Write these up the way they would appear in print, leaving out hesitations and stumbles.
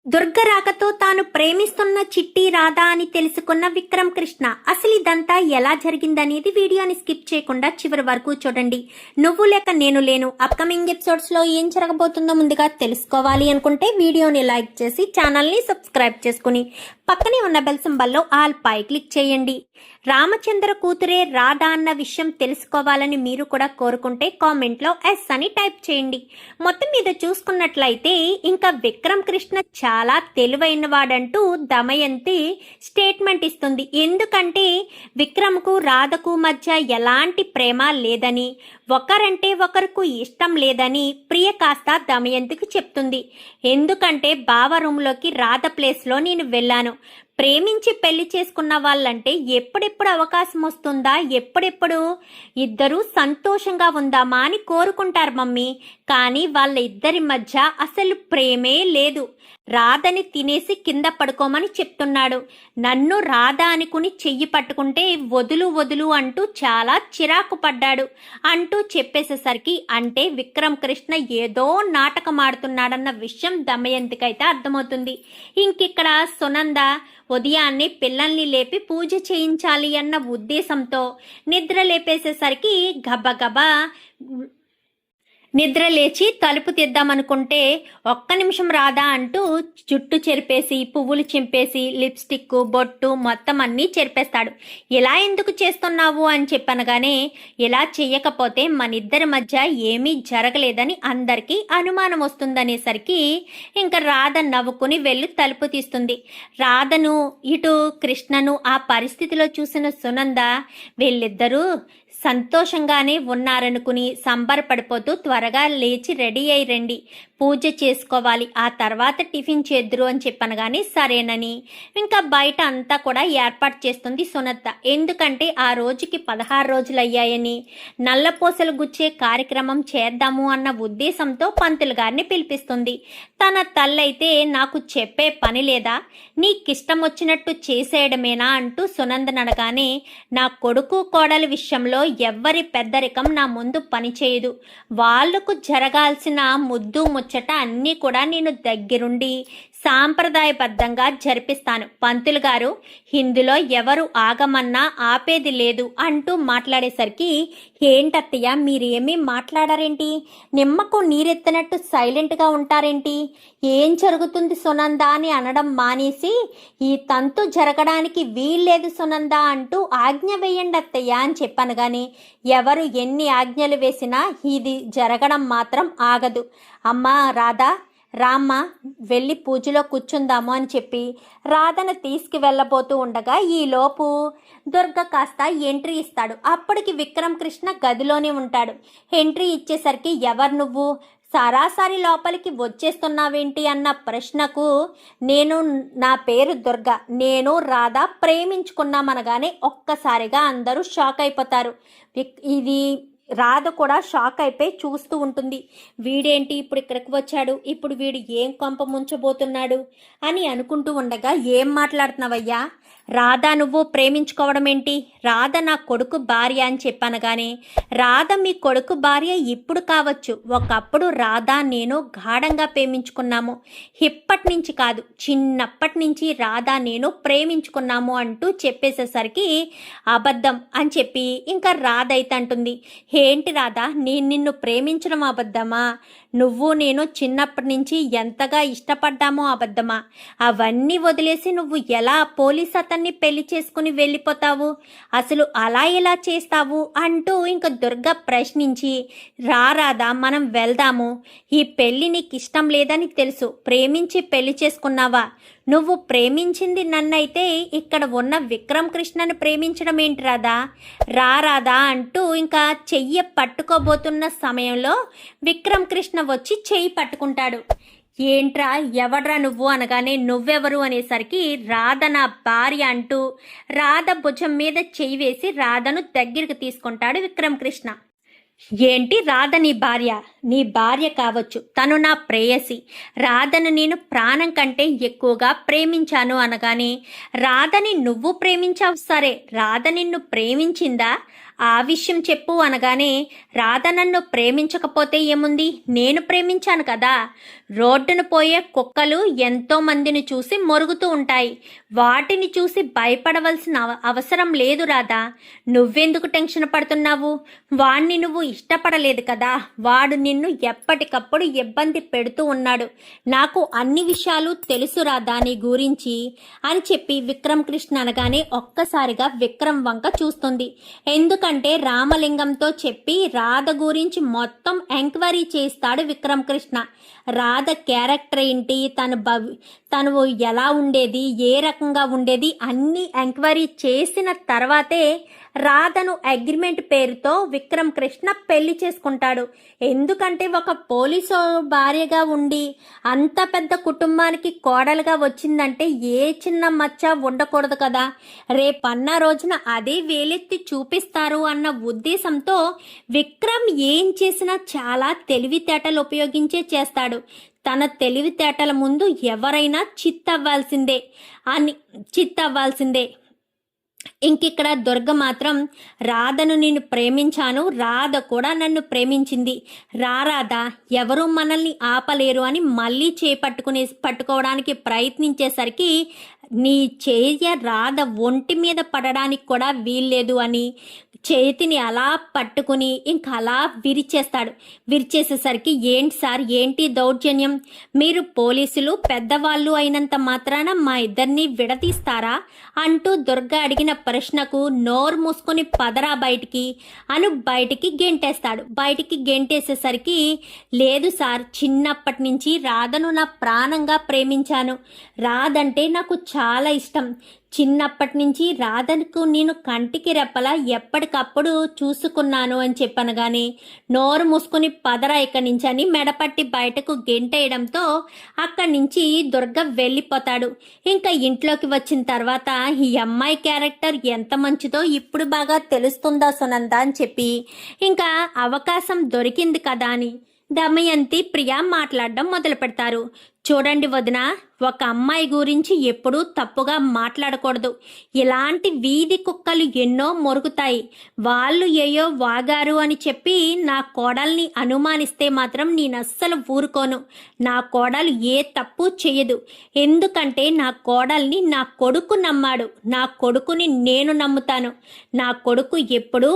దుర్గ రాకతో తాను ప్రేమిస్తున్న చిట్టి రాధా అని తెలుసుకున్న విక్రమ్ కృష్ణ అసలు ఇదంతా ఎలా జరిగిందనేది వీడియోని స్కిప్ చేయకుండా చివరి వరకు చూడండి. నువ్వు లేక నేను లేను అప్కమింగ్ ఎపిసోడ్స్ లో ఏం జరగబోతుందో ముందుగా తెలుసుకోవాలి అనుకుంటే వీడియోని లైక్ చేసి ఛానల్ ని సబ్స్క్రైబ్ చేసుకుని పక్కనే ఉన్న బెల్ సింబల్లో ఆల్ పై క్లిక్ చేయండి. రామచంద్ర కూతురే రాధా అన్న విషయం తెలుసుకోవాలని మీరు కూడా కోరుకుంటే కామెంట్ లో ఎస్ అని టైప్ చేయండి. మొత్తం మీద చూసుకున్నట్లయితే ఇంకా విక్రమ్ కృష్ణ చాలా తెలివైన వాడంటూ దమయంతి స్టేట్మెంట్ ఇస్తుంది. ఎందుకంటే విక్రమ్కు రాధకు మధ్య ఎలాంటి ప్రేమ లేదని, ఒకరంటే ఒకరికి ఇష్టం లేదని ప్రియ కాస్త దమయంతికి చెప్తుంది. ఎందుకంటే బావ రూమ్లోకి రాధ ప్లేస్లో నేను వెళ్ళాను. ప్రేమించి పెళ్లి చేసుకున్న వాళ్ళంటే ఎప్పుడెప్పుడు అవకాశం వస్తుందా, ఎప్పుడెప్పుడు ఇద్దరు సంతోషంగా ఉందామా అని కోరుకుంటారు మమ్మీ. కానీ వాళ్ళ ఇద్దరి మధ్య అసలు ప్రేమే లేదు. రాధని తినేసి కింద పడుకోమని చెప్తున్నాడు. నన్ను రాధ అనుకుని చెయ్యి పట్టుకుంటే వదులు వదులు అంటూ చాలా చిరాకు పడ్డాడు అంటూ చెప్పేసేసరికి అంటే విక్రమ్ కృష్ణ ఏదో నాటకం ఆడుతున్నాడన్న విషయం దమయంతికైతే అర్థమవుతుంది. ఇంకిక్కడ సునంద ఉదయాన్నే పిల్లల్ని లేపి పూజ చేయించాలి అన్న ఉద్దేశంతో నిద్ర లేపేసేసరికి గబగబా నిద్ర లేచి తలుపు తీద్దామనుకుంటే ఒక్క నిమిషం రాదా అంటూ జుట్టు చెరిపేసి పువ్వులు చింపేసి లిప్స్టిక్ బొట్టు మొత్తం అన్నీ చెరిపేస్తాడు. ఇలా ఎందుకు చేస్తున్నావు అని చెప్పనగానే ఇలా చెయ్యకపోతే మనిద్దరి మధ్య ఏమీ జరగలేదని అందరికీ అనుమానం వస్తుందనేసరికి ఇంకా రాధ నవ్వుకుని వెళ్ళి తలుపు తీస్తుంది. రాధను ఇటు కృష్ణను ఆ పరిస్థితిలో చూసిన సునంద వీళ్ళిద్దరూ సంతోషంగానే ఉన్నారనుకుని సంబరపడిపోతూ త్వరగా లేచి రెడీ అయి రండి, పూజ చేసుకోవాలి, ఆ తర్వాత టిఫిన్ చేద్దురు అని చెప్పనగానే సరేనని ఇంకా బయట అంతా కూడా ఏర్పాటు చేస్తుంది సునత్త. ఎందుకంటే ఆ రోజుకి 16 రోజులు అయ్యాయని నల్లపూసలు గుచ్చే కార్యక్రమం చేద్దాము అన్న ఉద్దేశంతో పంతులు గారిని పిలిపిస్తుంది. తన తల్లైతే నాకు చెప్పే పని లేదా, నీకిష్టం వచ్చినట్టు చేసేయడమేనా అంటూ సునందన్ అనగానే నా కొడుకు కోడలి విషయంలో ఎవ్వరి పెద్దరికం నా ముందు పనిచేయదు. వాళ్లకు జరగాల్సిన ముద్దు ముచ్చట అన్నీ కూడా నేను దగ్గరుండి సాంప్రదాయబద్ధంగా జరిపిస్తాను. పంతులు గారు, ఇందులో ఎవరు ఆగమన్నా ఆపేది లేదు అంటూ మాట్లాడేసరికి ఏంటత్తయ్య మీరేమీ మాట్లాడారేంటి, నిమ్మకు నీరెత్తినట్టు సైలెంట్గా ఉంటారేంటి, ఏం జరుగుతుంది సునంద అని అనడం మానేసి ఈ తంతు జరగడానికి వీల్లేదు సునంద అంటూ ఆజ్ఞ వేయండి అత్తయ్య అని చెప్పాను. కానీ ఎవరు ఎన్ని ఆజ్ఞలు వేసినా ఇది జరగడం మాత్రం ఆగదు. అమ్మా రాధా, రామ్మ వెళ్ళి పూజలో కూర్చుందాము అని చెప్పి రాధను తీసుకువెళ్ళబోతూ ఉండగా ఈలోపు దుర్గ కాస్త ఎంట్రీ ఇస్తాడు. అప్పటికి విక్రమ్ కృష్ణ గదిలోనే ఉంటాడు. ఎంట్రీ ఇచ్చేసరికి ఎవరు నువ్వు, సరాసరి లోపలికి వచ్చేస్తున్నావేంటి అన్న ప్రశ్నకు నా పేరు దుర్గ, నేను రాధ ప్రేమించుకున్నామనగానే ఒక్కసారిగా అందరూ షాక్ అయిపోతారు. ఇది రాధ కూడా షాక్ అయిపోయి చూస్తూ ఉంటుంది. వీడేంటి ఇప్పుడు ఇక్కడికి వచ్చాడు, ఇప్పుడు వీడు ఏం కొంప ముంచబోతున్నాడు అని అనుకుంటూ ఉండగా ఏం మాట్లాడుతున్నావయ్యా, రాధ నువ్వు ప్రేమించుకోవడం ఏంటి, రాధ నా కొడుకు భార్య అని చెప్పనగానే రాధ మీ కొడుకు భార్య ఇప్పుడు కావచ్చు, ఒకప్పుడు రాధ నేను గాఢంగా ప్రేమించుకున్నాము, ఇప్పటి నుంచి కాదు చిన్నప్పటి నుంచి రాధ నేను ప్రేమించుకున్నాము అంటూ చెప్పేసేసరికి అబద్ధం అని చెప్పి ఇంకా రాధ అయితే అంటుంది. ఏంటి రాధా, నేను నిన్ను ప్రేమించడం అబద్ధమా, నువ్వు నేను చిన్నప్పటి నుంచి ఎంతగా ఇష్టపడ్డామో అబద్ధమా, అవన్నీ వదిలేసి నువ్వు ఎలా పోలీస్ అతన్ని పెళ్లి చేసుకుని వెళ్ళిపోతావు, అసలు అలా ఎలా చేస్తావు అంటూ ఇంకా దుర్గ ప్రశ్నించి రాధా మనం వెళ్దాము, ఈ పెళ్లి నీకు ఇష్టం లేదని తెలుసు, ప్రేమించి పెళ్లి చేసుకున్నావా, నువ్వు ప్రేమించింది నన్నైతే ఇక్కడ ఉన్న విక్రమ్ కృష్ణను ప్రేమించడం ఏంటి రాధా, రాధా అంటూ ఇంకా చెయ్యి పట్టుకోబోతున్న సమయంలో విక్రమ్ కృష్ణ వచ్చి చెయ్యి పట్టుకుంటాడు. ఏంట్రా ఎవడ్రా నువ్వు అనగానే నువ్వెవరు అనేసరికి రాధ నా భార్య అంటూ రాధ భుజం మీద చెయ్యి వేసి రాధను దగ్గరికి తీసుకుంటాడు విక్రమ్ కృష్ణ. ఏంటి రాధ నీ భార్య, నీ భార్య కావచ్చు, తను నా ప్రేయసి, రాధను నేను ప్రాణం కంటే ఎక్కువగా ప్రేమించాను అనగానే, రాధని నువ్వు ప్రేమించావు సరే, రాధ నిన్ను ప్రేమించిందా ఆ విషయం చెప్పు అనగానే, రాధ నన్ను ప్రేమించకపోతే ఏముంది, నేను ప్రేమించాను కదా. రోడ్డును పోయే కుక్కలు ఎంతో మందిని చూసి మొరుగుతూ ఉంటాయి, వాటిని చూసి భయపడవలసిన అవసరం లేదు రాధా. నువ్వెందుకు టెన్షన్ పడుతున్నావు? వాణ్ణి నువ్వు ఇష్టపడలేదు కదా, వాడు నిన్ను ఎప్పటికప్పుడు ఇబ్బంది పెడుతూ ఉన్నాడు. నాకు అన్ని విషయాలు తెలుసు రాధా నీ గురించి అని చెప్పి విక్రమ్ కృష్ణ అనగానే ఒక్కసారిగా విక్రమ్ వంక చూస్తుంది. ఎందుకంటే రామలింగంతో చెప్పి రాధ గురించి మొత్తం ఎంక్వైరీ చేస్తాడు విక్రమ్ కృష్ణ. రాధ క్యారెక్టర్ ఏంటి, తను ఎలా ఉండేది, ఏ రకంగా ఉండేది అన్ని ఎంక్వైరీ చేసిన తర్వాతే రాధను అగ్రిమెంట్ పేరుతో విక్రమ్ కృష్ణ పెళ్లి చేసుకుంటాడు. ఎందుకంటే ఒక పోలీసు భార్యగా ఉండి అంత పెద్ద కుటుంబానికి కోడలుగా వచ్చిందంటే ఏ చిన్న మచ్చ ఉండకూడదు కదా. రేపన్న రోజున అదే వేలెత్తి చూపిస్తారు అన్న ఉద్దేశంతో విక్రమ్ ఏం చేసినా చాలా తెలివితేటలు ఉపయోగించే చేస్తాడు. తన తెలివితేటల ముందు ఎవరైనా చిత్తవ్వాల్సిందే. ఇంకిక్కడ దుర్గ మాత్రం, రాధను నేను ప్రేమించాను, రాధ కూడా నన్ను రాధ ఎవరూ మనల్ని ఆపలేరు అని మళ్ళీ పట్టుకోవడానికి ప్రయత్నించేసరికి నీ చేయ రాధ ఒంటి మీద పడడానికి కూడా వీల్లేదు అని చేతిని అలా పట్టుకుని ఇంక అలా విరిచేసేసరికి, ఏంటి సార్, ఏంటి దౌర్జన్యం, మీరు పోలీసులు పెద్దవాళ్ళు అయినంత మాత్రాన మా ఇద్దరిని విడదీస్తారా అంటూ దుర్గ అడిగిన ప్రశ్నకు నోరు మూసుకొని పదరా బయటికి అను బయటికి గెంటేసేసరికి, లేదు సార్, చిన్నప్పటి నుంచి రాధను నా ప్రాణంగా ప్రేమించాను, రాధంటే నాకు చాలా ఇష్టం, చిన్నప్పటి నుంచి రాధకు నేను కంటికి రెప్పలా ఎప్పటికప్పుడు చూసుకున్నాను అని చెప్పనగానే, నోరు మూసుకుని పదరా ఇక్కడి నుంచి అని మెడపట్టి బయటకు గెంటేయడంతో అక్కడి నుంచి దుర్గ వెళ్ళిపోతాడు. ఇంకా ఇంట్లోకి వచ్చిన తర్వాత ఈ అమ్మాయి క్యారెక్టర్ ఎంత మంచిదో ఇప్పుడు బాగా తెలుస్తుందా సునంద అని చెప్పి ఇంకా అవకాశం దొరికింది కదా అని దమయంతి ప్రియ మాట్లాడడం మొదలు పెడతారు. చూడండి వదిన, ఒక అమ్మాయి గురించి ఎప్పుడూ తప్పుగా మాట్లాడకూడదు. ఇలాంటి వీధి కుక్కలు ఎన్నో మొరుగుతాయి. వాళ్ళు ఏయో వాగారు అని చెప్పి నా కోడల్ని అనుమానిస్తే మాత్రం నేను అస్సలు ఊరుకోను. నా కోడలు ఏ తప్పు చేయదు. ఎందుకంటే నా కోడల్ని నా కొడుకు నమ్మాడు. నా కొడుకుని నేను నమ్ముతాను. నా కొడుకు ఎప్పుడూ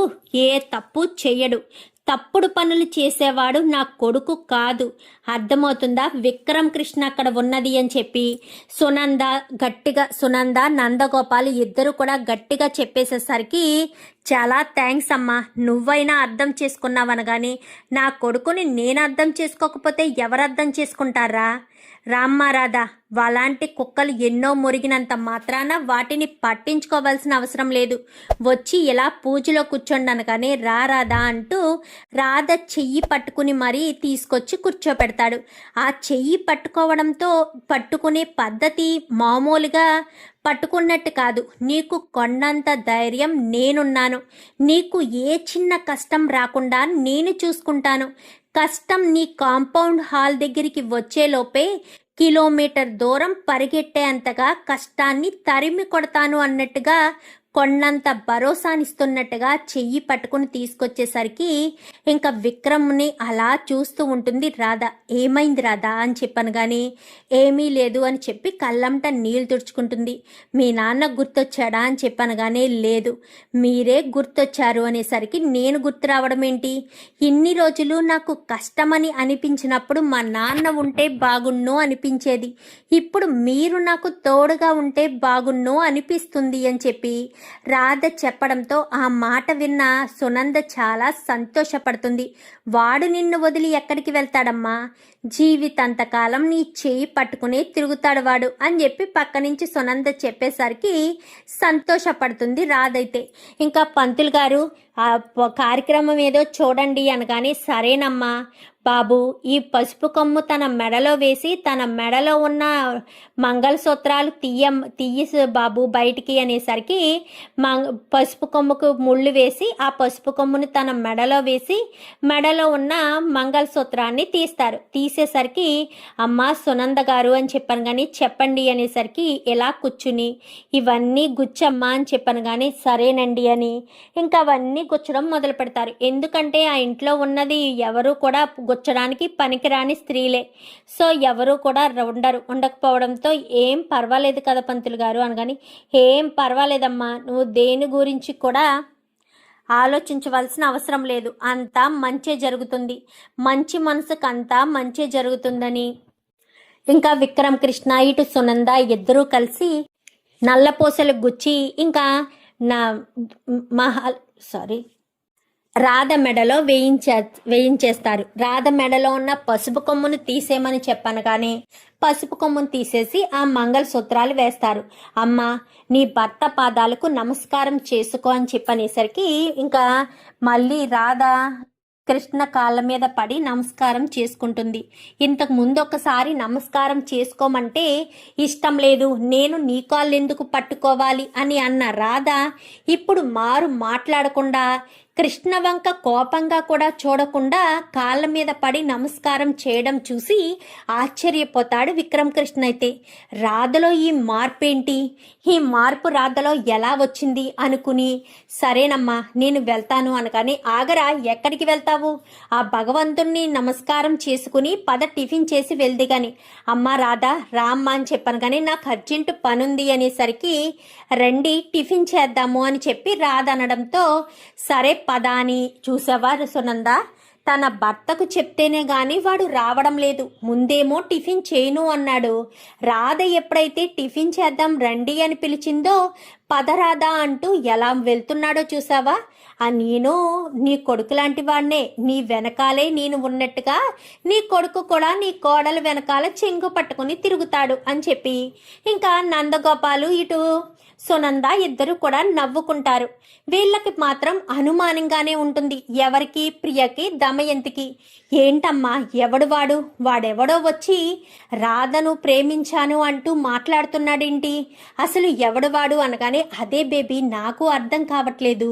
ఏ తప్పు చేయడు. తప్పుడు పనులు చేసేవాడు నా కొడుకు కాదు. అర్థమవుతుందా? విక్రమ్ కృష్ణ అక్కడ ఉన్నది అని చెప్పి సునంద నందగోపాల్ ఇద్దరు కూడా గట్టిగా చెప్పేసేసరికి, చాలా థ్యాంక్స్ అమ్మా, నువ్వైనా అర్థం చేసుకున్నావనగానే, నా కొడుకుని నేను అర్థం చేసుకోకపోతే ఎవరు అర్థం చేసుకుంటారా? రాధా, అలాంటి కుక్కలు ఎన్నో మురిగినంత మాత్రాన వాటిని పట్టించుకోవాల్సిన అవసరం లేదు. వచ్చి ఇలా పూజలో కూర్చోండి అనగానే, రాధా అంటూ రాధ చెయ్యి పట్టుకుని మరీ తీసుకొచ్చి కూర్చోపెడతాడు. ఆ చెయ్యి పట్టుకునే పద్ధతి మామూలుగా పట్టుకున్నట్టు కాదు. నీకు కొండంత ధైర్యం నేనున్నాను. నీకు ఏ చిన్న కష్టం రాకుండా నేను చూసుకుంటాను. కష్టం నీ కాంపౌండ్ హాల్ దగ్గరికి వచ్చేలోపే కిలోమీటర్ దూరం పరిగెట్టేంతగా కష్టాన్ని తరిమి కొడతాను అన్నట్టుగా కొండంత భరోసానిస్తున్నట్టుగా చెయ్యి పట్టుకుని తీసుకొచ్చేసరికి ఇంకా విక్రమ్ని అలా చూస్తూ ఉంటుంది రాధ. ఏమైంది రాధా అని చెప్పాను కానీ, ఏమీ లేదు అని చెప్పి కళ్ళంట నీళ్ళు తుడుచుకుంటుంది. మీ నాన్న గుర్తొచ్చాడా అని చెప్పాను కానీ, లేదు, మీరే గుర్తొచ్చారు అనేసరికి నేను గుర్తు రావడం ఏంటి? ఇన్ని రోజులు నాకు కష్టమని అనిపించినప్పుడు మా నాన్న ఉంటే బాగున్ను అనిపించేది. ఇప్పుడు మీరు నాకు తోడుగా ఉంటే బాగున్ను అనిపిస్తుంది అని చెప్పి రాధ చెప్పడంతో ఆ మాట విన్న సునంద చాలా సంతోషపడుతుంది. వాడు నిన్ను వదిలి ఎక్కడికి వెళ్తాడమ్మా? జీవితాంతకాలం నీ చేయి పట్టుకుని తిరుగుతాడు వాడు అని చెప్పి పక్క నుంచి సునంద చెప్పేసరికి సంతోషపడుతుంది రాధైతే. ఇంకా పంతులు గారు ఆ కార్యక్రమం ఏదో చూడండి అనగానే సరేనమ్మా బాబు, ఈ పసుపు కొమ్ము తన మెడలో వేసి తన మెడలో ఉన్న మంగళసూత్రాలు తీయసు బాబు బయటికి అనేసరికి పసుపు కొమ్ముకు ముళ్ళు వేసి ఆ పసుపు కొమ్మును తన మెడలో వేసి మెడలో ఉన్న మంగళసూత్రాన్ని తీస్తారు. తీసేసరికి అమ్మ సునంద గారు అని చెప్పాను కానీ చెప్పండి అనేసరికి ఎలా కూర్చుని ఇవన్నీ గుచ్చమ్మా అని చెప్పాను కానీ సరేనండి అని ఇంకా అవన్నీ గుచ్చడం మొదలు పెడతారు. ఎందుకంటే ఆ ఇంట్లో ఉన్నది ఎవరు కూడా గుచ్చడానికి పనికిరాని స్త్రీలే. సో ఎవరు కూడా ఉండకపోవడంతో ఏం పర్వాలేదు కదా పంతులు గారు అనగాని ఏం పర్వాలేదమ్మా, నువ్వు దేని గురించి కూడా ఆలోచించవలసిన అవసరం లేదు, అంతా మంచే జరుగుతుంది, మంచి మనసుకు అంతా మంచే జరుగుతుందని ఇంకా విక్రమ్ కృష్ణ ఇటు సునంద ఇద్దరూ కలిసి నల్లపూసలు గుచ్చి ఇంకా రాధ మెడలో వేయించేస్తారు. రాధ మెడలో ఉన్న పసుపు కొమ్మును తీసేయమని చెప్పాను కానీ పసుపు కొమ్మును తీసేసి ఆ మంగళసూత్రాలు వేస్తారు. అమ్మ, నీ భర్త పాదాలకు నమస్కారం చేసుకో అని చెప్పనేసరికి ఇంకా మళ్ళీ రాధ కృష్ణ కాళ్ళ మీద పడి నమస్కారం చేసుకుంటుంది. ఇంతకు ముందు ఒకసారి నమస్కారం చేసుకోమంటే ఇష్టం లేదు, నేను నీ కాళ్ళు ఎందుకు పట్టుకోవాలి అని అన్న రాధ ఇప్పుడు మాట్లాడకుండా కృష్ణ వంక కోపంగా కూడా చూడకుండా కాళ్ళ మీద పడి నమస్కారం చేయడం చూసి ఆశ్చర్యపోతాడు విక్రమ్ కృష్ణ. అయితే రాధలో ఈ మార్పు ఏంటి, ఈ మార్పు రాధలో ఎలా వచ్చింది అనుకుని సరేనమ్మా నేను వెళ్తాను అనగానే ఆగరా, ఎక్కడికి వెళ్తావు, ఆ భగవంతుణ్ణి నమస్కారం చేసుకుని పద టిఫిన్ చేసి వెళ్ది గాని. అమ్మ రాధ రామ్మా అని చెప్పాను కానీ నాకు అర్జెంటు పనుంది అనేసరికి రండి టిఫిన్ చేద్దాము అని చెప్పి రాధ అనడంతో సరే పదా అని. చూసావా సునంద, తన భర్తకు చెప్తేనే గాని వాడు రావడం లేదు, ముందేమో టిఫిన్ చేయను అన్నాడు. రాధ ఎప్పుడైతే టిఫిన్ చేద్దాం రండి అని పిలిచిందో పదరాధా అంటూ ఎలా వెళ్తున్నాడో చూసావా. నేను నీ కొడుకు లాంటి వాడినే, నీ వెనకాలే నేను ఉన్నట్టుగా నీ కొడుకు కూడా నీ కోడలు వెనకాల చెంగు పట్టుకుని తిరుగుతాడు అని చెప్పి ఇంకా నందగోపాలు ఇటు సునంద ఇద్దరు కూడా నవ్వుకుంటారు. వీళ్ళకి మాత్రం అనుమానంగానే ఉంటుంది, ఎవరికి, ప్రియకి, దమయంతికి. ఏంటమ్మా ఎవడు వాడెవడో వచ్చి రాధను ప్రేమించాను అంటూ మాట్లాడుతున్నాడేంటి, అసలు ఎవడు వాడు అనగానే అదే బేబీ నాకు అర్థం కావట్లేదు,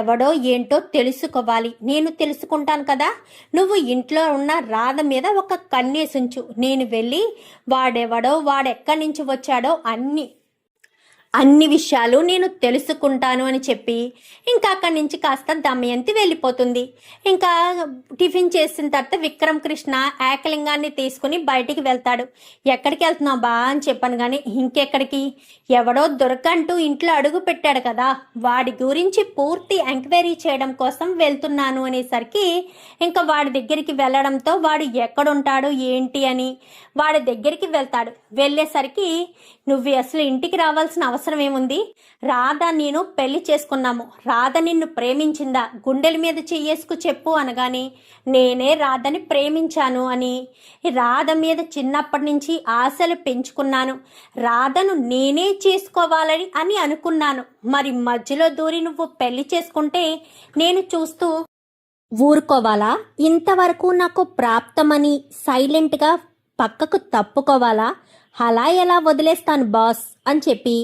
ఎవడో ఏంటో తెలుసుకోవాలి, నేను తెలుసుకుంటాను కదా, నువ్వు ఇంట్లో ఉన్న రాధ మీద ఒక కన్నేసుంచు, నేను వెళ్ళి వాడెవడో వాడెక్కడి నుంచి వచ్చాడో అన్ని విషయాలు నేను తెలుసుకుంటాను అని చెప్పి ఇంకా అక్కడి నుంచి కాస్త దమయంతి వెళ్ళిపోతుంది. ఇంకా టిఫిన్ చేసిన తర్వాత విక్రమ్ కృష్ణ ఏకలింగాన్ని తీసుకుని బయటికి వెళ్తాడు. ఎక్కడికి వెళ్తున్నావు బా అని చెప్పాను కానీ ఇంకెక్కడికి, ఎవడో దొరకంటూ ఇంట్లో అడుగు పెట్టాడు కదా, వాడి గురించి పూర్తి ఎంక్వైరీ చేయడం కోసం వెళ్తున్నాను అనేసరికి ఇంకా వాడి దగ్గరికి వెళ్ళడంతో వాడు ఎక్కడుంటాడు ఏంటి అని వాడి దగ్గరికి వెళ్తాడు. వెళ్ళేసరికి నువ్వు అసలు ఇంటికి రావాల్సిన అవసరం ఏముంది, రాధ నేను పెళ్లి చేసుకున్నాము, రాధ నిన్ను ప్రేమించిందా, గుండెల మీద చెయ్యేసుకు చెప్పు అనగాని నేనే రాధని ప్రేమించాను అని, రాధ మీద చిన్నప్పటి నుంచి ఆశలు పెంచుకున్నాను, రాధను నేనే చేసుకోవాలని అని అనుకున్నాను, మరి మధ్యలో దూరి నువ్వు పెళ్లి చేసుకుంటే నేను చూస్తూ ఊరుకోవాలా, ఇంతవరకు నాకు ప్రాప్తమని సైలెంట్గా పక్కకు తప్పుకోవాలా, అలా ఎలా వదిలేస్తాను బాస్ అని చెప్పి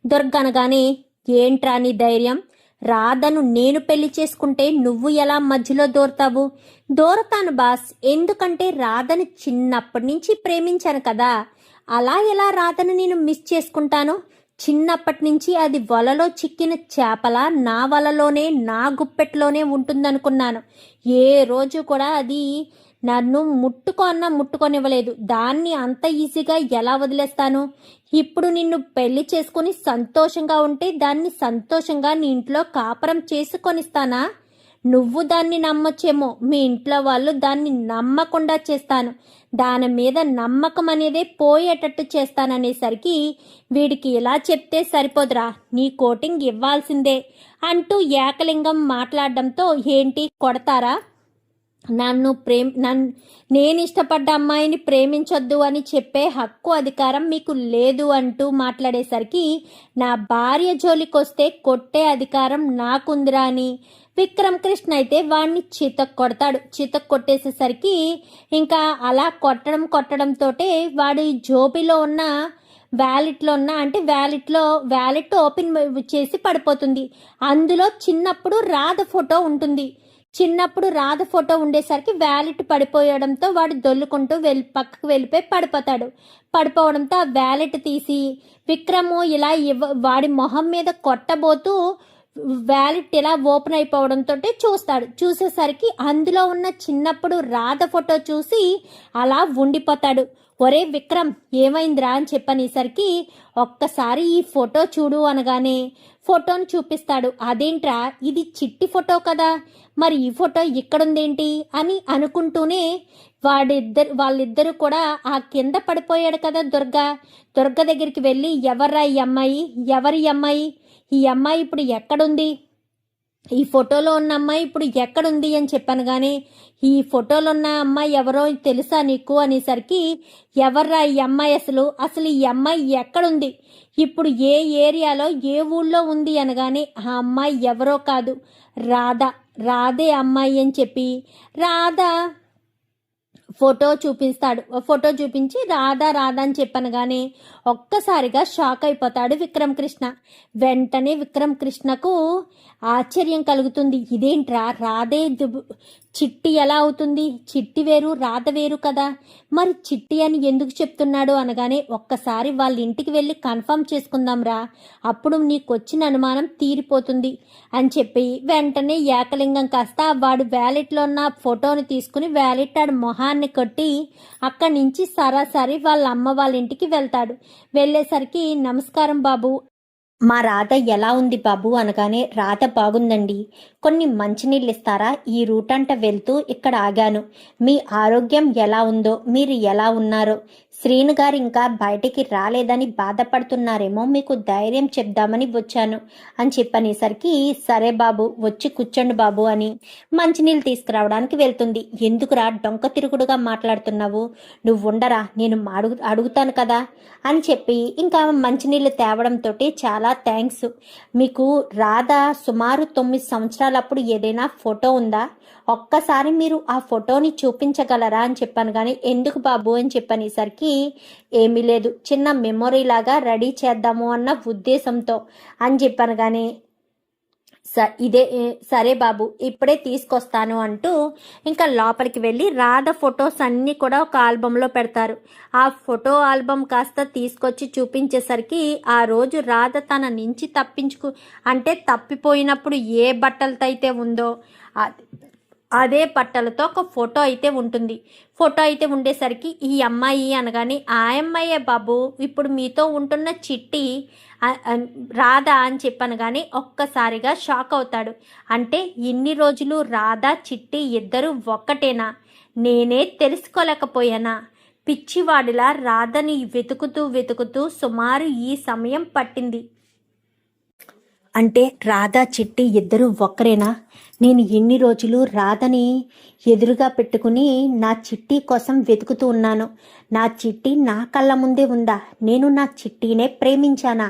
దుర్గనగానే ఏంట్రా నీ ధైర్యం, రాధను నేను పెళ్లి చేసుకుంటే నువ్వు ఎలా మధ్యలో దూరతావు, దూరతాను బాస్, ఎందుకంటే రాధను చిన్నప్పటి నుంచి ప్రేమించాను కదా, అలా ఎలా రాధను నేను మిస్ చేసుకుంటాను, చిన్నప్పటి నుంచి అది వలలో చిక్కిన చేపలా నా వలలోనే నా గుప్పెట్లోనే ఉంటుందనుకున్నాను, ఏ రోజు కూడా అది నన్ను ముట్టుకొనివ్వలేదు, దాన్ని అంత ఈజీగా ఎలా వదిలేస్తాను, ఇప్పుడు నిన్ను పెళ్లి చేసుకుని సంతోషంగా ఉంటే దాన్ని సంతోషంగా నీ ఇంట్లో కాపురం చేసుకొనిస్తానా, నువ్వు దాన్ని నమ్మొచ్చేమో, మీ ఇంట్లో వాళ్ళు దాన్ని నమ్మకుండా చేస్తాను, దాని మీద నమ్మకం అనేదే పోయేటట్టు చేస్తాననేసరికి వీడికి ఇలా చెప్తే సరిపోదురా, నీ కోటింగ్ ఇవ్వాల్సిందే అంటూ ఏకలింగం మాట్లాడడంతో ఏంటి కొడతారా, నన్ను నేను ఇష్టపడ్డ అమ్మాయిని ప్రేమించొద్దు అని చెప్పే హక్కు అధికారం మీకు లేదు అంటూ మాట్లాడేసరికి, నా భార్య జోలికొస్తే కొట్టే అధికారం నాకుందిరా అని విక్రమ్ కృష్ణ అయితే వాడిని చితక్ కొడతాడు. చితక్ కొట్టేసేసరికి ఇంకా అలా కొట్టడంతో వాడు జోబిలో ఉన్న వ్యాలెట్ ఓపెన్ చేసి పడిపోతుంది. అందులో చిన్నప్పుడు రాధ ఫోటో ఉంటుంది. చిన్నప్పుడు రాధ ఫోటో ఉండేసరికి వ్యాలెట్ పడిపోయడంతో వాడు దొల్లుకుంటూ పక్కకు వెళ్ళిపోయి పడిపోవడంతో ఆ వ్యాలెట్ తీసి విక్రము ఇలా వాడి మొహం మీద కొట్టబోతూ వ్యాలెట్ ఇలా ఓపెన్ అయిపోవడంతో చూసేసరికి అందులో ఉన్న చిన్నప్పుడు రాధ ఫోటో చూసి అలా ఉండిపోతాడు. ఒరే విక్రమ్, ఏమైందిరా అని చెప్పనేసరికి, ఒక్కసారి ఈ ఫోటో చూడు అనగానే ఫోటోని చూపిస్తాడు. అదేంట్రా, ఇది చిట్టి ఫోటో కదా, మరి ఈ ఫోటో ఇక్కడుందేంటి అని అనుకుంటూనే వాళ్ళిద్దరూ కూడా ఆ కింద పడిపోయాడు కదా దుర్గ దగ్గరికి వెళ్ళి, ఎవర్రా ఈ అమ్మాయి, ఎవరి అమ్మాయి, ఈ అమ్మాయి ఇప్పుడు ఎక్కడుంది, ఈ ఫోటోలో ఉన్న అమ్మాయి ఇప్పుడు ఎక్కడుంది అని చెప్పాను. కానీ ఈ ఫోటోలో ఉన్న అమ్మాయి ఎవరో తెలుసా నీకు అనేసరికి, ఎవర్రా ఈ అమ్మాయి, అసలు ఈ అమ్మాయి ఎక్కడుంది, ఇప్పుడు ఏ ఏరియాలో ఏ ఊళ్ళో ఉంది అనగానే, ఆ అమ్మాయి ఎవరో కాదు, రాధే అమ్మాయి అని చెప్పి రాధ ఫోటో చూపించి రాధా అని చెప్పాను. కానీ ఒక్కసారిగా షాక్ అయిపోతాడు విక్రమ్ కృష్ణ. వెంటనే విక్రమ్ కృష్ణకు ఆశ్చర్యం కలుగుతుంది. ఇదేంట్రా, రాధే చిట్టి ఎలా అవుతుంది, చిట్టి వేరు రాధ వేరు కదా, మరి చిట్టి అని ఎందుకు చెప్తున్నాడు అనగానే, ఒక్కసారి వాళ్ళ ఇంటికి వెళ్ళి కన్ఫర్మ్ చేసుకుందాంరా, అప్పుడు నీకు వచ్చిన అనుమానం తీరిపోతుంది అని చెప్పి వెంటనే ఏకలింగం కాస్త వాడు వ్యాలెట్లో ఉన్న ఫోటోని తీసుకుని వ్యాలెట్ ఆడు మొహాన్ని కొట్టి అక్కడి నుంచి సరాసరి వాళ్ళ అమ్మ వాళ్ళ ఇంటికి వెళ్తాడు. వెళ్ళేసరికి, నమస్కారం బాబు, మా రాధ ఎలా ఉంది బాబు అనగానే, రాధ బాగుందండి, కొన్ని మంచినీళ్ళు ఇస్తారా, ఈ రూట్ అంట వెళ్తూ ఇక్కడ ఆగాను, మీ ఆరోగ్యం ఎలా ఉందో, మీరు ఎలా ఉన్నారో, శ్రీను గారు ఇంకా బయటికి రాలేదని బాధపడుతున్నారేమో, మీకు ధైర్యం చెప్దామని వచ్చాను అని చెప్పనేసరికి, సరే బాబు వచ్చి కూర్చోండి బాబు అని మంచినీళ్ళు తీసుకురావడానికి వెళ్తుంది. ఎందుకురా డొంక తిరుగుడుగా మాట్లాడుతున్నావు, నువ్వు ఉండరా, నేను అడుగుతాను కదా అని చెప్పి ఇంకా మంచినీళ్ళు తేవడంతో, చాలా థ్యాంక్స్, మీకు రాధ సుమారు 9 సంవత్సరాలప్పుడు ఏదైనా ఫోటో ఉందా, ఒక్కసారి మీరు ఆ ఫోటోని చూపించగలరా అని చెప్పాను. కానీ ఎందుకు బాబు అని చెప్పనేసరికి, ఏమీ లేదు, చిన్న మెమొరీ లాగా రెడీ చేద్దాము అన్న ఉద్దేశంతో అని చెప్పాను. కానీ సరే బాబు ఇప్పుడే తీసుకొస్తాను అంటూ ఇంకా లోపలికి వెళ్ళి రాధ ఫొటోస్ అన్నీ కూడా ఒక ఆల్బంలో పెడతారు. ఆ ఫోటో ఆల్బమ్ కాస్త తీసుకొచ్చి చూపించేసరికి, ఆ రోజు రాధ తన నుంచి తప్పిపోయినప్పుడు ఏ బట్టలతో అయితే ఉందో అదే బట్టలతో ఒక ఫోటో అయితే ఉంటుంది. ఫోటో అయితే ఉండేసరికి, ఈ అమ్మాయి అనగానే, ఆ అమ్మాయే బాబు ఇప్పుడు మీతో ఉంటున్న చిట్టి రాధ అని చెప్పాను. కానీ ఒక్కసారిగా షాక్ అవుతాడు. అంటే ఇన్ని రోజులు రాధ చిట్టి ఇద్దరు ఒక్కటేనా, నేనే తెలుసుకోలేకపోయానా, పిచ్చివాడిలా రాధని వెతుకుతూ సుమారు ఈ సమయం పట్టింది. అంటే రాధా చిట్టి ఇద్దరు ఒక్కరేనా, నేను ఎన్ని రోజులు రాధని ఎదురుగా పెట్టుకుని నా చిట్టి కోసం వెతుకుతూ ఉన్నాను, నా చిట్టి నా కళ్ళ ముందే ఉందా, నేను నా చిట్టినే ప్రేమించానా,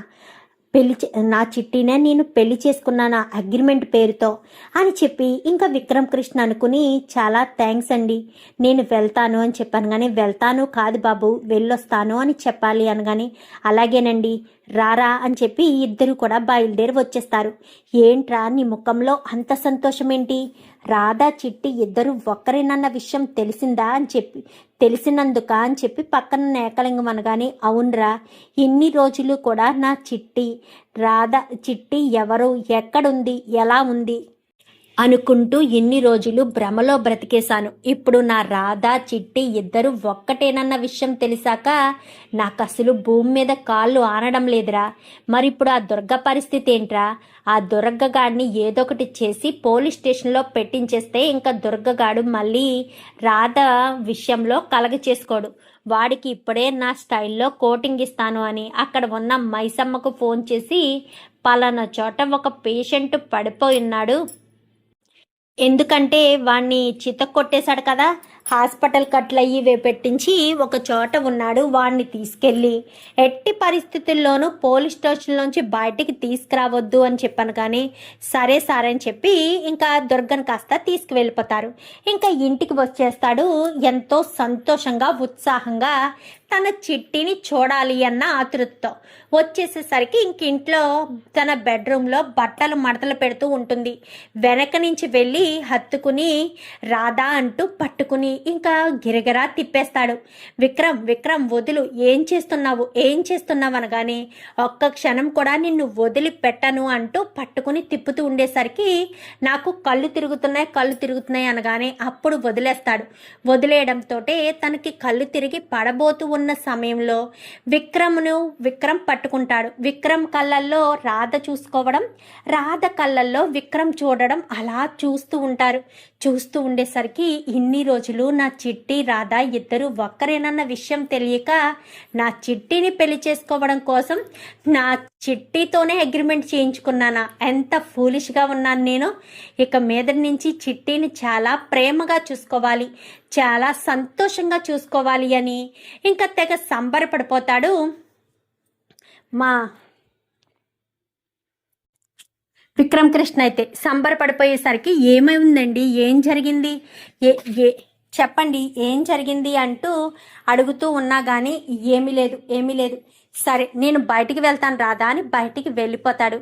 నా చిట్టినే నేను పెళ్లి చేసుకున్నానా అగ్రిమెంట్ పేరుతో అని చెప్పి ఇంకా విక్రమ్ కృష్ణ అనుకుని, చాలా థ్యాంక్స్ అండి, నేను వెళ్తాను అని చెప్పాను. కానీ వెళ్తాను కాదు బాబు, వెళ్ళొస్తాను అని చెప్పాలి అనగానే, అలాగేనండి రారా అని చెప్పి ఇద్దరు కూడా బయలుదేరి వచ్చేస్తారు. ఏంట్రా నీ ముఖంలో అంత సంతోషం ఏంటి, రాధా చిట్టి ఇద్దరు ఒక్కరేనన్న విషయం తెలిసినందుక అని చెప్పి పక్కన ఏకలింగం అనగానే, అవునరా, ఇన్ని రోజులు కూడా నా చిట్టి ఎవరు, ఎక్కడుంది, ఎలా ఉంది అనుకుంటూ ఇన్ని రోజులు భ్రమలో బ్రతికేశాను. ఇప్పుడు నా రాధా చిట్టి ఇద్దరు ఒక్కటేనన్న విషయం తెలిసాక నాకు అసలు భూమి మీద కాళ్ళు ఆనడం లేదురా. మరి ఇప్పుడు ఆ దుర్గ పరిస్థితి ఏంట్రా, ఆ దుర్గగాడిని ఏదొకటి చేసి పోలీస్ స్టేషన్లో పెట్టించేస్తే ఇంకా దుర్గగాడు మళ్ళీ రాధ విషయంలో కలగ చేసుకోడు. వాడికి ఇప్పుడే నా స్టైల్లో కోటింగ్ ఇస్తాను అని అక్కడ ఉన్న మైసమ్మకు ఫోన్ చేసి, పలానా చోట ఒక పేషెంట్ పడిపోయి ఉన్నాడు, ఎందుకంటే వాణ్ణి చితక్కొట్టేశాడు కదా. హాస్పిటల్ కట్లయ్యి పెట్టించి ఒక చోట ఉన్నాడు. వాణ్ణి తీసుకెళ్ళి ఎట్టి పరిస్థితుల్లోనూ పోలీస్ స్టేషన్లోంచి బయటికి తీసుకురావద్దు అని చెప్పాను. కానీ సరే సరే అని చెప్పి ఇంకా దుర్గను కాస్త తీసుకువెళ్ళిపోతారు. ఇంకా ఇంటికి వచ్చేస్తాడు ఎంతో సంతోషంగా ఉత్సాహంగా తన చిట్టిని చూడాలి అన్న ఆతృతతో. వచ్చేసేసరికి ఇంక ఇంట్లో తన బెడ్రూమ్లో బట్టలు మడతలు పెడుతూ ఉంటుంది. వెనక నుంచి వెళ్ళి హత్తుకుని రాధా అంటూ పట్టుకుని ఇంకా గిరగిరా తిప్పేస్తాడు. విక్రమ్ విక్రమ్ వదులు, ఏం చేస్తున్నావు ఏం చేస్తున్నావు అనగానే ఒక్క క్షణం కూడా నిన్ను వదిలి పెట్టను అంటూ పట్టుకుని తిప్పుతూ ఉండేసరికి నాకు కళ్ళు తిరుగుతున్నాయి అనగానే అప్పుడు వదిలేస్తాడు. వదిలేయడంతో తనకి కళ్ళు తిరిగి పడబోతూ ఉన్న సమయంలో విక్రమ్ పట్టుకుంటాడు. విక్రమ్ కళ్ళల్లో రాధ చూసుకోవడం, రాధ కళ్ళల్లో విక్రమ్ చూడడం అలా చూస్తూ ఉంటారు. చూస్తూ ఉండేసరికి ఇన్ని రోజులు నా చిట్టి రాధ ఇద్దరు ఒక్కరేనన్న విషయం తెలియక నా చిట్టిని పెళ్లి చేసుకోవడం కోసం నా చిట్టితోనే అగ్రిమెంట్ చేయించుకున్నానా? ఎంత ఫూలిష్గా ఉన్నాను నేను. ఇక మీద నుంచి చిట్టిని చాలా ప్రేమగా చూసుకోవాలి, చాలా సంతోషంగా చూసుకోవాలి అని ఇంకా తెగ సంబరపడిపోతాడు. మా విక్రమ్ కృష్ణ అయితే సంబరపడిపోయేసరికి ఏమైందండి, ఏం జరిగింది, ఏ ఏ చెప్పండి ఏం జరిగింది అంటూ అడుగుతూ ఉన్నా కానీ ఏమీ లేదు సరే నేను బయటికి వెళ్తాను రాదా అని బయటికి వెళ్ళిపోతాడు.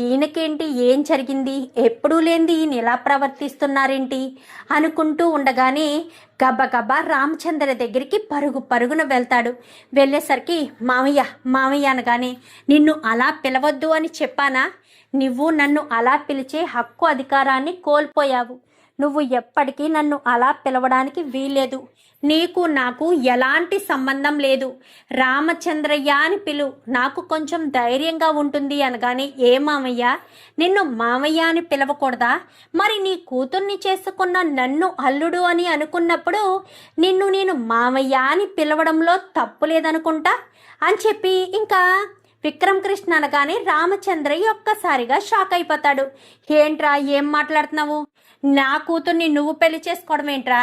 ఈయనకేంటి ఏం జరిగింది, ఎప్పుడూ లేనిది ఈయన ఇలా ప్రవర్తిస్తున్నారేంటి అనుకుంటూ ఉండగానే గబగబా రామచంద్ర దగ్గరికి పరుగున వెళ్తాడు. వెళ్ళేసరికి మామయ్య అనగానే నిన్ను అలా పిలవద్దు అని చెప్పానా? నువ్వు నన్ను అలా పిలిచే హక్కు అధికారాన్ని కోల్పోయావు. నువ్వు ఎప్పటికీ నన్ను అలా పిలవడానికి వీల్లేదు. నీకు నాకు ఎలాంటి సంబంధం లేదు. రామచంద్రయ్య అని పిలు, నాకు కొంచెం ధైర్యంగా ఉంటుంది అనగానే ఏ మామయ్య, నిన్ను మామయ్య అని పిలవకూడదా? మరి నీ కూతుర్ని చేసుకున్న నన్ను అల్లుడు అని అనుకున్నప్పుడు నిన్ను నేను మామయ్య అని పిలవడంలో తప్పు లేదనుకుంటా అని చెప్పి ఇంకా విక్రమ్ కృష్ణ అనగానే రామచంద్రయ్య ఒక్కసారిగా షాక్ అయిపోతాడు. ఏంట్రా ఏం మాట్లాడుతున్నావు? నా కూతుర్ని నువ్వు పెళ్లి చేసుకోవడం ఏంట్రా?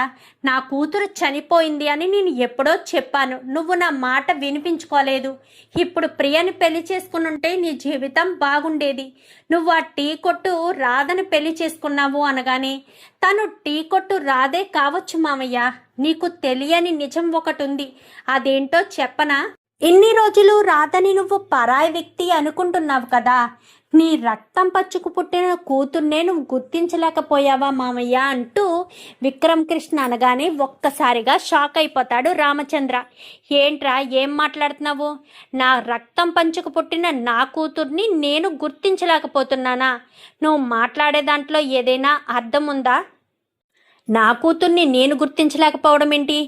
నా కూతురు చనిపోయింది అని నేను ఎప్పుడో చెప్పాను, నువ్వు నా మాట వినిపించుకోలేదు. ఇప్పుడు ప్రియని పెళ్లి చేసుకుని ఉంటే నీ జీవితం బాగుండేది. నువ్వు ఆ టీ కొట్టు రాధని పెళ్లి చేసుకున్నావు అనగానే తను టీ కొట్టు రాధే కావచ్చు మామయ్య. నీకు తెలియని నిజం ఒకటి ఉంది, అదేంటో చెప్పనా? ఇన్ని రోజులు రాధని నువ్వు పరాయి వ్యక్తి అనుకుంటున్నావు కదా. నీ రక్తం పచ్చుకు పుట్టిన కూతుర్నే నువ్వు గుర్తించలేకపోయావా మామయ్య అంటూ విక్రమ్ కృష్ణ అనగానే ఒక్కసారిగా షాక్ అయిపోతాడు రామచంద్ర. ఏంట్రా ఏం మాట్లాడుతున్నావు? నా రక్తం పంచుకు పుట్టిన నా కూతుర్ని నేను గుర్తించలేకపోతున్నానా? నువ్వు మాట్లాడే దాంట్లో ఏదైనా అర్థం ఉందా? నా కూతుర్ని నేను గుర్తించలేకపోవడం ఏంటి?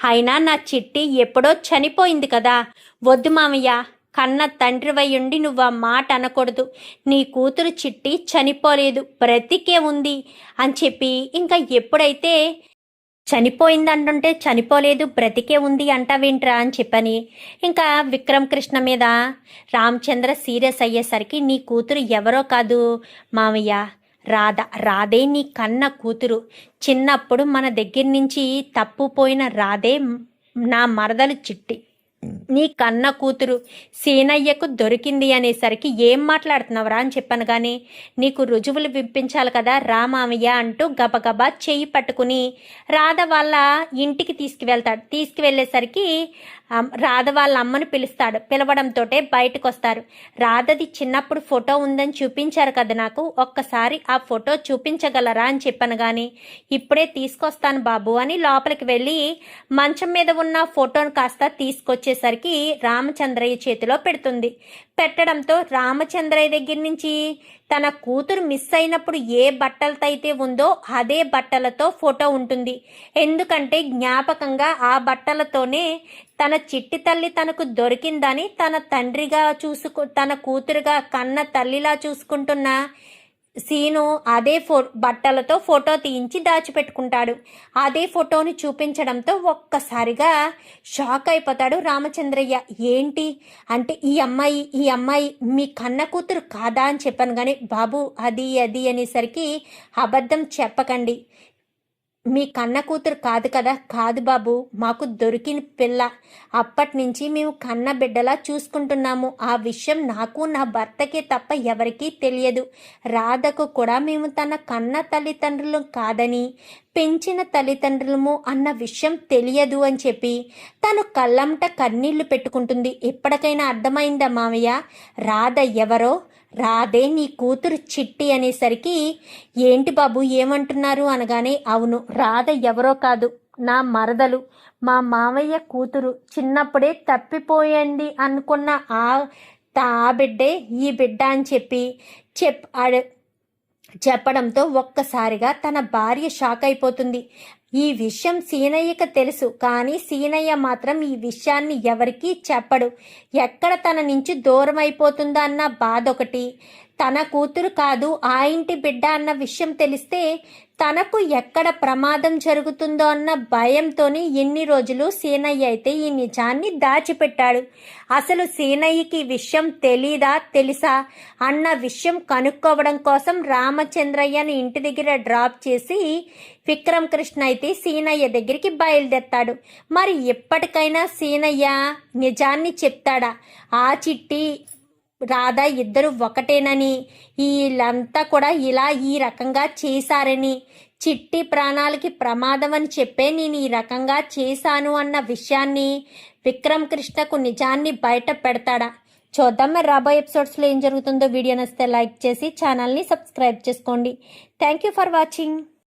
అయినా నా చిట్టి ఎప్పుడో చనిపోయింది కదా. వద్దు మామయ్య, కన్న తండ్రివయ్యుండి నువ్వు ఆ మాట అనకూడదు. నీ కూతురు చిట్టి చనిపోలేదు, బ్రతికే ఉంది అని చెప్పి ఇంకా ఎప్పుడైతే చనిపోయిందంటుంటే చనిపోలేదు బ్రతికే ఉంది అంటావేంట్రా అని చెప్పని ఇంకా విక్రమ్ కృష్ణ మీద రామచంద్ర సీరియస్ అయ్యేసరికి నీ కూతురు ఎవరో కాదు మామయ్య, రాధే నీ కన్న కూతురు. చిన్నప్పుడు మన దగ్గర నుంచి తప్పుపోయిన రాధే నా మరదలు చిట్టి, నీ కన్న కూతురు. సీనయ్యకు దొరికింది అనేసరికి ఏం మాట్లాడుతున్నావురా అని చెప్పాను. కానీ నీకు రుజువులు విప్పించాలి కదా రామామయ్య అంటూ గబగబా చెయ్యి పట్టుకుని రాధ వాళ్ళ ఇంటికి తీసుకువెళ్ళేసరికి రాధ వాళ్ళ అమ్మని పిలుస్తాడు. పిలవడంతో బయటకు వస్తారు. రాధది చిన్నప్పుడు ఫోటో ఉందని చూపించారు కదా నాకు, ఒక్కసారి ఆ ఫోటో చూపించగలరా అని చెప్పాను. కానీ ఇప్పుడే తీసుకొస్తాను బాబు అని లోపలికి వెళ్ళి మంచం మీద ఉన్న ఫోటోను కాస్త తీసుకొచ్చేసరికి రామచంద్రయ్య చేతిలో పెడుతుంది. పెట్టడంతో రామచంద్రయ్య దగ్గర నుంచి తన కూతురు మిస్ అయినప్పుడు ఏ బట్టలతో అయితే ఉందో అదే బట్టలతో ఫోటో ఉంటుంది. ఎందుకంటే జ్ఞాపకంగా ఆ బట్టలతోనే తన చిట్టి తల్లి తనకు దొరికిందని తన తండ్రిగా తన కూతురుగా కన్న తల్లిలా చూసుకుంటున్న సీను అదే బట్టలతో ఫోటో తీయించి దాచిపెట్టుకుంటాడు. అదే ఫోటోని చూపించడంతో ఒక్కసారిగా షాక్ అయిపోతాడు రామచంద్రయ్య. ఏంటి అంటే ఈ అమ్మాయి మీ కన్న కూతురు కాదా అని చెప్పాను, కానీ బాబు అది అనేసరికి అబద్ధం చెప్పకండి, మీ కన్న కూతురు కాదు కదా. కాదు బాబు, మాకు దొరికిన పిల్ల, అప్పటి నుంచి మేము కన్న బిడ్డలా చూసుకుంటున్నాము. ఆ విషయం నాకు నా భర్తకే తప్ప ఎవరికీ తెలియదు. రాధకు కూడా మేము తన కన్న తల్లిదండ్రులు కాదని, పెంచిన తల్లిదండ్రులము అన్న విషయం తెలియదు అని చెప్పి తను కళ్ళంట కన్నీళ్లు పెట్టుకుంటుంది. ఎప్పటికైనా అర్థమైందా మామయ్య, రాధ ఎవరో? రాధే నీ కూతురు చిట్టి అనేసరికి ఏంటి బాబు ఏమంటున్నారు అనగానే, అవును, రాధ ఎవరో కాదు, నా మరదలు, మా మామయ్య కూతురు. చిన్నప్పుడే తప్పిపోయింది అనుకున్న ఆ బిడ్డే ఈ బిడ్డ అని చెప్పడంతో ఒక్కసారిగా తన భార్య షాక్ అయిపోతుంది. ఈ విషయం సీనయ్యకు తెలుసు, కానీ సీనయ్య మాత్రం ఈ విషయాన్ని ఎవరికీ చెప్పడు. ఎక్కడ తన నుంచి దూరం అయిపోతుందో అన్న బాధ ఒకటి, తన కూతురు కాదు ఆ ఇంటి బిడ్డ అన్న విషయం తెలిస్తే తనకు ఎక్కడ ప్రమాదం జరుగుతుందో అన్న భయంతోనే ఎన్ని రోజులు సీనయ్య అయితే ఈ నిజాన్ని దాచిపెట్టాడు. అసలు సీనయ్యకి విషయం తెలీదా తెలుసా అన్న విషయం కనుక్కోవడం కోసం రామచంద్రయ్యని ఇంటి దగ్గర డ్రాప్ చేసి విక్రమ్ కృష్ణ అయితే సీనయ్య దగ్గరికి బయలుదేరతాడు. మరి ఎప్పటికైనా సీనయ్య నిజాన్ని చెప్తాడా? ఆ చిట్టి రాధా ఇద్దరు ఒకటేనని, వీళ్ళంతా కూడా ఇలా ఈ రకంగా చేశారని, చిట్టి ప్రాణాలకి ప్రమాదం అని చెప్పే నేను ఈ రకంగా చేశాను అన్న విషయాన్ని విక్రమ్ కృష్ణకు నిజాన్ని బయట పెడతాడా? చూద్దాం మరి రాబోయే ఎపిసోడ్స్లో ఏం జరుగుతుందో. వీడియో నచ్చితే లైక్ చేసి ఛానల్ని సబ్స్క్రైబ్ చేసుకోండి. Thank you for watching.